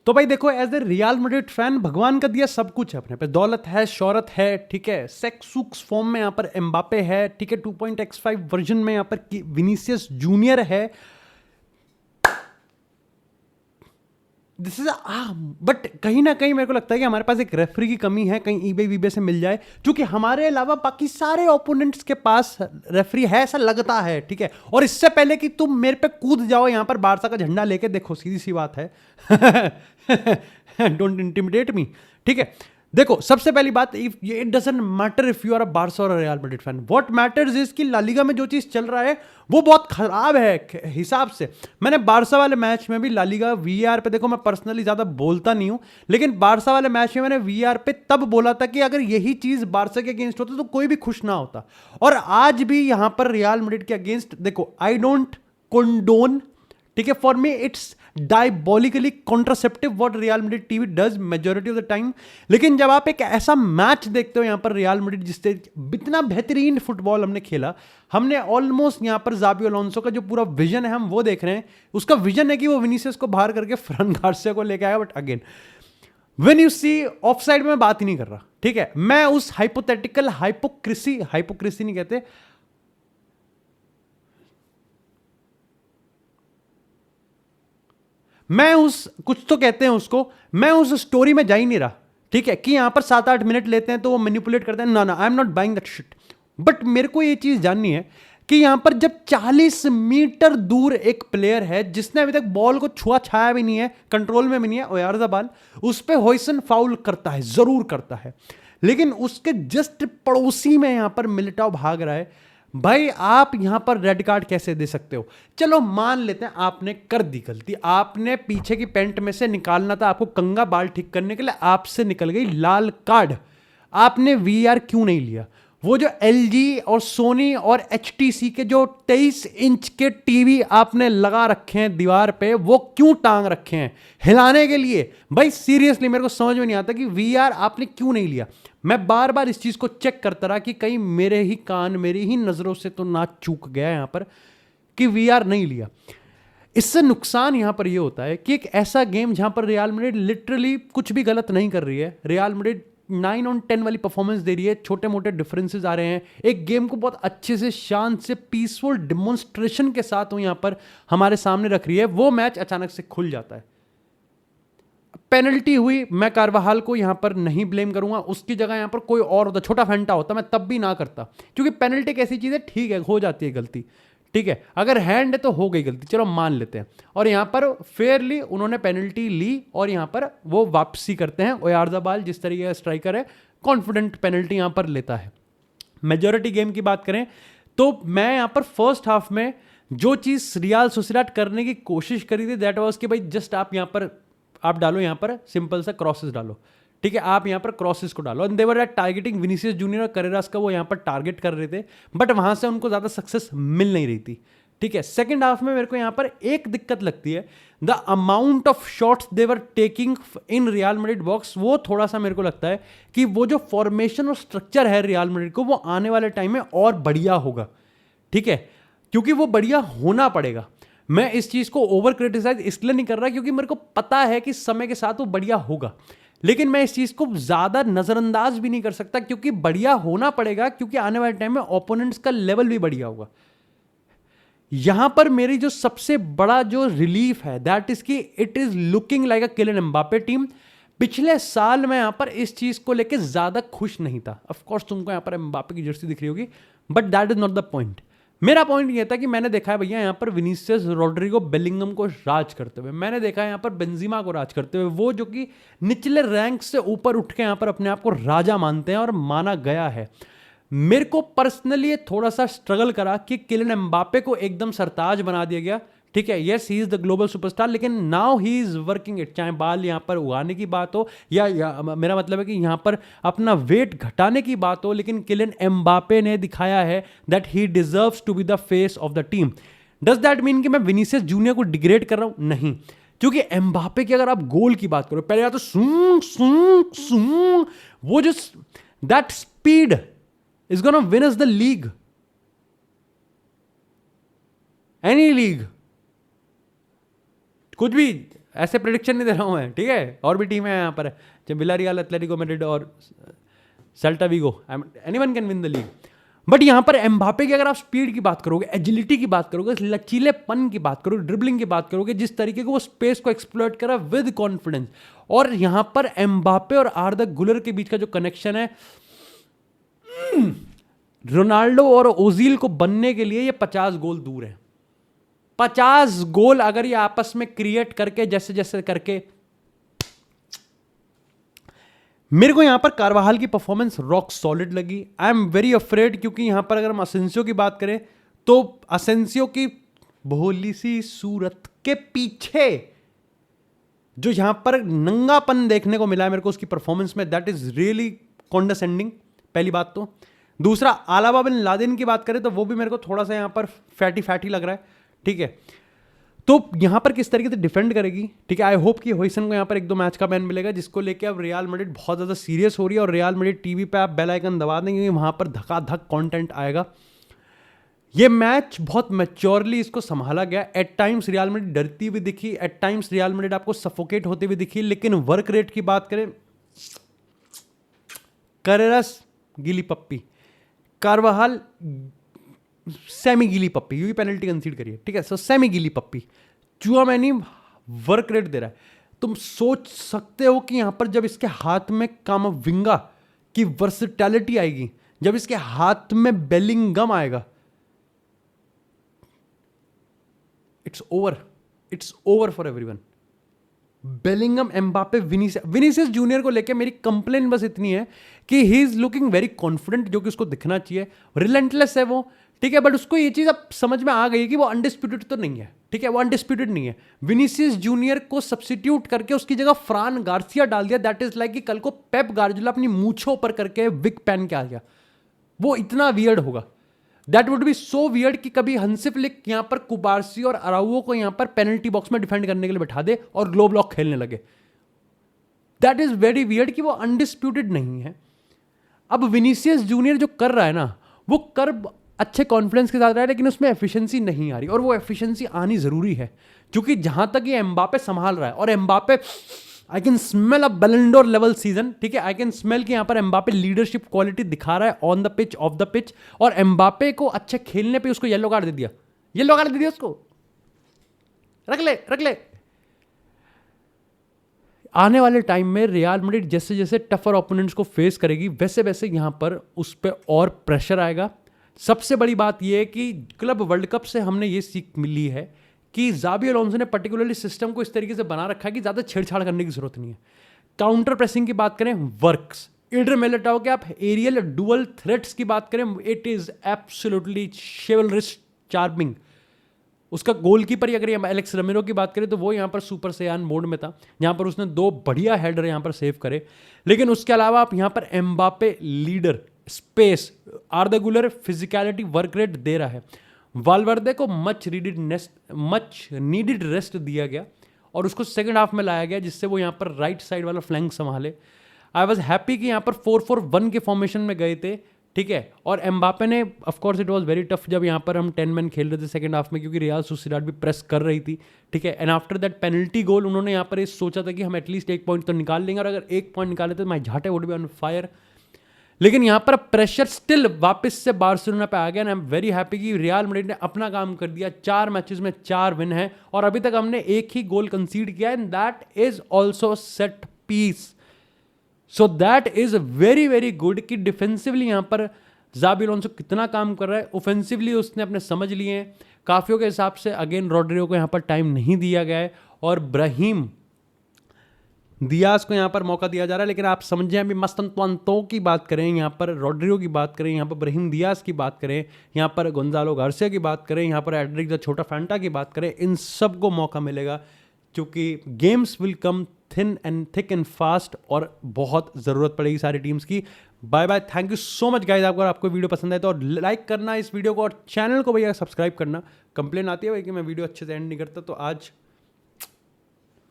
तो भाई देखो, as a Real Madrid fan, भगवान का दिया सब कुछ है अपने पे, दौलत है, शोहरत है, ठीक है, सेक्स सुक्स फॉर्म में यहाँ पर एम्बापे है, ठीक है, 2.x5 वर्जन में यहाँ पर विनीसियस जूनियर है। दिस इज बट कहीं ना कहीं मेरे को लगता है कि हमारे पास एक रेफरी की कमी है, कहीं ईबे वीबे से मिल जाए, क्योंकि हमारे अलावा बाकी सारे ओपोनेंट्स के पास रेफरी है, ऐसा लगता है, ठीक है। और इससे पहले कि तुम मेरे पे कूद जाओ यहां पर बारसा का झंडा लेके, देखो सीधी सी बात है, डोंट इंटिमिडेट मी, ठीक है। देखो, सबसे पहली बात, it doesn't matter if you are a Barca और Real Madrid fan, what matters is कि ला लीगा में जो चीज चल रहा है वो बहुत खराब है हिसाब से। मैंने बारसा वाले मैच में भी ला लीगा वीआर पे, देखो मैं पर्सनली ज्यादा बोलता नहीं हूं, लेकिन बारसा वाले मैच में मैंने वीआर पे तब बोला था कि अगर यही चीज बारसा के अगेंस्ट होता तो कोई भी खुश ना होता। और आज भी यहां पर रियल मैड्रिड के अगेंस्ट देखो, आई डोंट कंडोन, ठीक है, for me it's diabolically contraceptive what Real Madrid TV does majority of the time. लेकिन जब आप एक ऐसा मैच देखते हो यहां पर रियल मैड्रिड, जिससे इतना बेहतरीन फुटबॉल हमने खेला, हमने ऑलमोस्ट यहां पर जाबी अलोंसो का जो पूरा विजन है हम वो देख रहे हैं। उसका विजन है कि वो विनीसियस को बाहर करके फ्रन गार्सिया को लेके आया, but again when you see offside में मैं बात ही नहीं कर रहा, ठीक है। मैं उस हाइपोथेटिकल हाइपोक्रेसी नहीं कहते, मैं उस कुछ तो कहते हैं उसको, मैं उस स्टोरी में जा ही नहीं रहा, ठीक है, कि यहां पर 7-8 मिनट लेते हैं तो वो मैनिपुलेट करते हैं, ना I am not buying that shit. But मेरे को ये चीज जाननी है कि यहां पर जब 40 मीटर दूर एक प्लेयर है जिसने अभी तक बॉल को छुआ छाया भी नहीं है, कंट्रोल में भी नहीं है, ओयारज़ाबाल, उस पर हॉयसन फाउल करता है, जरूर करता है, लेकिन उसके जस्ट पड़ोसी में यहां पर मिलिटाओ भाग रहा है। भाई आप यहां पर रेड कार्ड कैसे दे सकते हो? चलो मान लेते हैं आपने कर दी गलती, आपने पीछे की पैंट में से निकालना था, आपको कंगा बाल ठीक करने के लिए आपसे निकल गई लाल कार्ड, आपने वीआर क्यों नहीं लिया? वो जो एलजी और सोनी और एचटीसी के जो 23 इंच के टीवी आपने लगा रखे हैं दीवार पे, वो क्यों टांग रखे हैं हिलाने के लिए? भाई सीरियसली मेरे को समझ में नहीं आता कि वीआर आपने क्यों नहीं लिया। मैं बार बार इस चीज को चेक करता रहा कि कहीं मेरे ही कान, मेरी ही नजरों से तो ना चूक गया यहां पर कि वीआर नहीं लिया। इससे नुकसान यहां पर यह होता है कि एक ऐसा गेम जहां पर रियल मैड्रिड लिटरली कुछ भी गलत नहीं कर रही है, रियल मैड्रिड 9/10 वाली परफॉर्मेंस दे रही है, छोटे मोटे डिफरेंसेस आ रहे हैं, एक गेम को बहुत अच्छे से, शांत से, पीसफुल डिमॉन्स्ट्रेशन के साथ वो यहां पर हमारे सामने रख रही है, वो मैच अचानक से खुल जाता है। पेनल्टी हुई, मैं कार्वाहाल को यहां पर नहीं ब्लेम करूंगा, उसकी जगह यहां पर कोई और होता, छोटा फैंटा होता, मैं तब भी ना करता, क्योंकि पेनल्टी एक ऐसी चीज है, ठीक है हो जाती है गलती, ठीक है, अगर हैंड है तो हो गई गलती, चलो मान लेते हैं। और यहां पर फेयरली उन्होंने पेनल्टी ली और यहां पर वो वापसी करते हैं। ओयारज़ाबाल जिस तरीके का स्ट्राइकर है, कॉन्फिडेंट पेनल्टी यहां पर लेता है। मेजॉरिटी गेम की बात करें तो मैं यहां पर फर्स्ट हाफ में जो चीज रियल सोसिएडाड करने की कोशिश करी थी, दैट वाज कि भाई जस्ट आप यहां पर आप डालो, यहां पर सिंपल सा क्रॉसेस डालो, ठीक है, आप यहां पर क्रॉसेस को डालो, and they were targeting Vinicius junior और करेरास का, वो यहां पर टारगेट कर रहे थे, बट वहां से उनको ज्यादा सक्सेस मिल नहीं रही थी, ठीक है। सेकंड हाफ में मेरे को यहां पर एक दिक्कत लगती है, the amount of shots they were taking in real Madrid box, वो थोड़ा सा मेरे को लगता है कि वो जो फॉर्मेशन और स्ट्रक्चर है रियल मैड्रिड को, वो आने वाले टाइम में और बढ़िया होगा, ठीक है, क्योंकि वो बढ़िया होना पड़ेगा। मैं इस चीज को ओवर क्रिटिसाइज इसलिए नहीं कर रहा क्योंकि मेरे को पता है कि समय के साथ वो बढ़िया होगा, लेकिन मैं इस चीज को ज्यादा नजरअंदाज भी नहीं कर सकता, क्योंकि बढ़िया होना पड़ेगा, क्योंकि आने वाले टाइम में ओपोनेंट्स का लेवल भी बढ़िया होगा। यहां पर मेरी जो सबसे बड़ा जो रिलीफ है, दैट इज कि it is looking like a Kylian Mbappe team. पिछले साल मैं यहां पर इस चीज को लेकर ज्यादा खुश नहीं था, ऑफ कोर्स तुमको यहां पर एम्बापे की जर्सी दिख रही होगी, but that is not the point. मेरा पॉइंट ये था कि मैंने देखा है भैया यहां पर विनीसियस, रोड्रिगो, बेलिंगम को राज करते हुए, मैंने देखा है यहां पर बेंजीमा को राज करते हुए, वो जो कि निचले रैंक से ऊपर उठ के यहां पर अपने आप को राजा मानते हैं और माना गया है। मेरे को पर्सनली थोड़ा सा स्ट्रगल करा कि किलियन एम्बापे को एकदम सरताज बना दिया गया, ठीक है, yes he is the global superstar, लेकिन now he is working it, चाहे बाल यहां पर उगाने की बात हो या मेरा मतलब है कि यहां पर अपना वेट घटाने की बात हो, लेकिन किलियन एम्बापे ने दिखाया है that he deserves to be the face of the team. Does that mean कि मैं विनीसियस जूनियर को डिग्रेड कर रहा हूं? नहीं, क्योंकि एम्बापे की अगर आप गोल की बात करो, पहले या तो सूं सूं सूं, वो जो that speed is going to win us the league, any league, कुछ भी ऐसे प्रेडिक्शन नहीं दे रहा हूँ मैं, ठीक है, और भी टीमें हैं यहाँ पर, जब विलारियल, एथलेटिको मैड्रिड और Celta Vigo, anyone can win the league. But यहाँ पर एम्बापे की अगर आप स्पीड की बात करोगे, एजिलिटी की बात करोगे, लचीलेपन की बात करोगे, ड्रिबलिंग की बात करोगे, जिस तरीके को वो स्पेस को एक्सप्लॉइट करा विद कॉन्फिडेंस, और यहाँ पर एम्बापे और आर्दा गुलर के बीच का जो कनेक्शन है, रोनाल्डो और ओजील को बनने के लिए ये 50 गोल दूर है। 50 गोल अगर ये आपस में क्रिएट करके जैसे जैसे करके, मेरे को यहां पर कारवाहाल की परफॉर्मेंस रॉक सॉलिड लगी। आई एम वेरी अफ्रेड, क्योंकि यहां पर अगर हम असेंसियो की बात करें तो असेंसियो की भोली सी सूरत के पीछे जो यहां पर नंगापन देखने को मिला है मेरे को उसकी परफॉर्मेंस में, दैट इज रियली कॉन्डेसेंडिंग, पहली बात तो। दूसरा, अलावा बिन लादेन की बात करें तो वो भी मेरे को थोड़ा सा यहां पर फैटी लग रहा है, ठीक है। तो यहां पर किस तरीके से डिफेंड करेगी, ठीक है। आई होप कि होइसन को यहां पर 1-2 मैच का बैन मिलेगा, जिसको लेके अब रियल मैड्रिड बहुत ज्यादा सीरियस हो रही है, और रियल मैड्रिड टीवी पे आप बेल आइकन दबा देंगे क्योंकि वहां पर धकाधक कंटेंट आएगा। ये मैच बहुत मैच्योरली इसको संभाला गया। एट टाइम्स रियल मैड्रिड डरती हुई दिखी, एट टाइम्स रियल मैड्रिड आपको सफोकेट होती हुई दिखी, लेकिन वर्क रेट की बात करें, करेरस गीली पप्पी, कारवाहाल सेमी गीली पप्पी, यूं पेनल्टी कंसीड करिए, ठीक है। सो सेमी गीली पप्पी, चुआमेनी वर्क रेट दे रहा है। तुम सोच सकते हो कि यहां पर जब इसके हाथ में कामाविंगा की वर्सेटैलिटी आएगी, जब इसके हाथ में बेलिंगम आएगा, it's over for everyone. Bellingham, Mbappe, Vinicius junior को लेके मेरी कंप्लेन बस इतनी है कि he is looking very confident, जो कि उसको दिखना चाहिए। रिलेंटलेस है वो, ठीक है, बट उसको ये चीज अब समझ में आ गई है कि वो अनडिस्प्यूटेड तो नहीं है, ठीक है, वो अनडिस्प्यूटेड नहीं है। विनीसियस जूनियर को सब्स्टिट्यूट करके उसकी जगह फ्रान गार्सिया डाल दिया, दैट इज लाइक कि कल को पेप गार्जियोला अपनी मूंछों ऊपर करके विग पहन के आ गया, वो इतना वियर्ड होगा। That would be so weird कि कभी हंसी फ्लिक यहां पर कुबार्सी और अराउओ को यहां पर पेनल्टी बॉक्स में डिफेंड करने के लिए बैठा दे और ग्लो ब्लॉक खेलने लगे। दैट इज वेरी वियर्ड कि वो अनडिस्प्यूटेड नहीं है। अब विनीसियस जूनियर जो कर रहा है ना, वो कर अच्छे कॉन्फिडेंस के साथ रहा है, लेकिन उसमें एफिशिएंसी नहीं आ रही, और वो एफिशिएंसी आनी जरूरी है, क्योंकि जहां तक ये एम्बापे संभाल रहा है, और Mbappe I can smell a Ballon d'Or level season, ठीक है। आई कैन स्मेल कि यहां पर एम्बापे लीडरशिप क्वालिटी दिखा रहा है on the pitch, of the pitch, और एम्बापे को अच्छे खेलने पे उसको येलो कार्ड दे दिया, येलो कार्ड दे दिया उसको, रख ले। आने वाले टाइम में रियल मैड्रिड जैसे जैसे टफर ओपोनेंट्स को फेस करेगी, वैसे वैसे यहां पर उस पर और प्रेशर आएगा। सबसे बड़ी बात यह है कि क्लब वर्ल्ड कप से हमने ये सीख मिली है कि ज़ाबी अलोंसो ने पर्टिकुलरली सिस्टम को इस तरीके से बना रखा है कि ज़्यादा छेड़छाड़ करने की जरूरत नहीं है। काउंटर प्रेसिंग की बात करें, वर्क्स। इडर मिलिटाओ के आप एरियल डुअल थ्रेट्स की बात करें, इट इज एब्सोल्युटली शेवलरिस चार्मिंग। उसका गोलकीपर अगर ये एलेक्स रमेरो की बात करें तो वो यहाँ पर सुपर सयान मोड में था, यहाँ पर उसने 2 बढ़िया हेडर यहाँ पर सेव करे। लेकिन उसके अलावा आप यहाँ पर एम्बापे लीडर, स्पेस, आर्दा गुलर फिजिकलिटी, वर्क रेट दे रहा है। वालवर्दे को मच नीडेड रेस्ट दिया गया और उसको सेकंड हाफ में लाया गया, जिससे वो यहाँ पर राइट साइड वाला फ्लैंक संभाले। आई वाज हैप्पी कि यहाँ पर 4-4-1 के फॉर्मेशन में गए थे, ठीक है। और एम्बापे ने, of course it was very tough जब यहाँ पर हम 10 मैन खेल रहे थे सेकंड हाफ में, क्योंकि रियल सोसिएदाद भी प्रेस कर रही थी, ठीक है। एंड आफ्टर दैट पेनल्टी गोल उन्होंने यहाँ पर सोचा था कि हम एटलीस्ट 1 पॉइंट तो निकाल लेंगे, और अगर 1 पॉइंट निकाले तो my Zhate would be on fire. लेकिन यहाँ पर प्रेशर स्टिल वापस से बार्सिलोना पे आ गया। आई एम वेरी हैप्पी कि रियल मैड्रिड ने अपना काम कर दिया। 4 मैचेस में 4 विन है, और अभी तक हमने 1 ही गोल कंसीड किया, and that is also set piece. So that is very very good कि डिफेंसिवली यहाँ पर ज़ाबी अलोंसो कितना काम कर रहा है, ऑफेंसिवली उसने अपने समझ लिए हैं। काफियों के हिसाब से अगेन रॉड्रिगो को यहाँ पर टाइम नहीं दिया गया है, और ब्राहीम दियाज को यहाँ पर मौका दिया जा रहा है। लेकिन आप समझें, अभी मस्तंतो की बात करें, यहाँ पर रॉड्रिगो की बात करें, यहाँ पर ब्राहीम दियाज की बात करें, यहाँ पर गोंजालो गार्सिया की बात करें, यहाँ पर एड्रिक द छोटा फैंटा की बात करें, इन सब को मौका मिलेगा, क्योंकि games will come thick and fast, और बहुत ज़रूरत पड़ेगी सारी टीम्स की। Bye bye, thank you so much guys. अगर आपको वीडियो पसंद आए तो लाइक करना इस वीडियो को, और चैनल को भैया सब्सक्राइब करना। कंप्लेन आती है भाई कि मैं वीडियो अच्छे से एंड नहीं करता, तो आज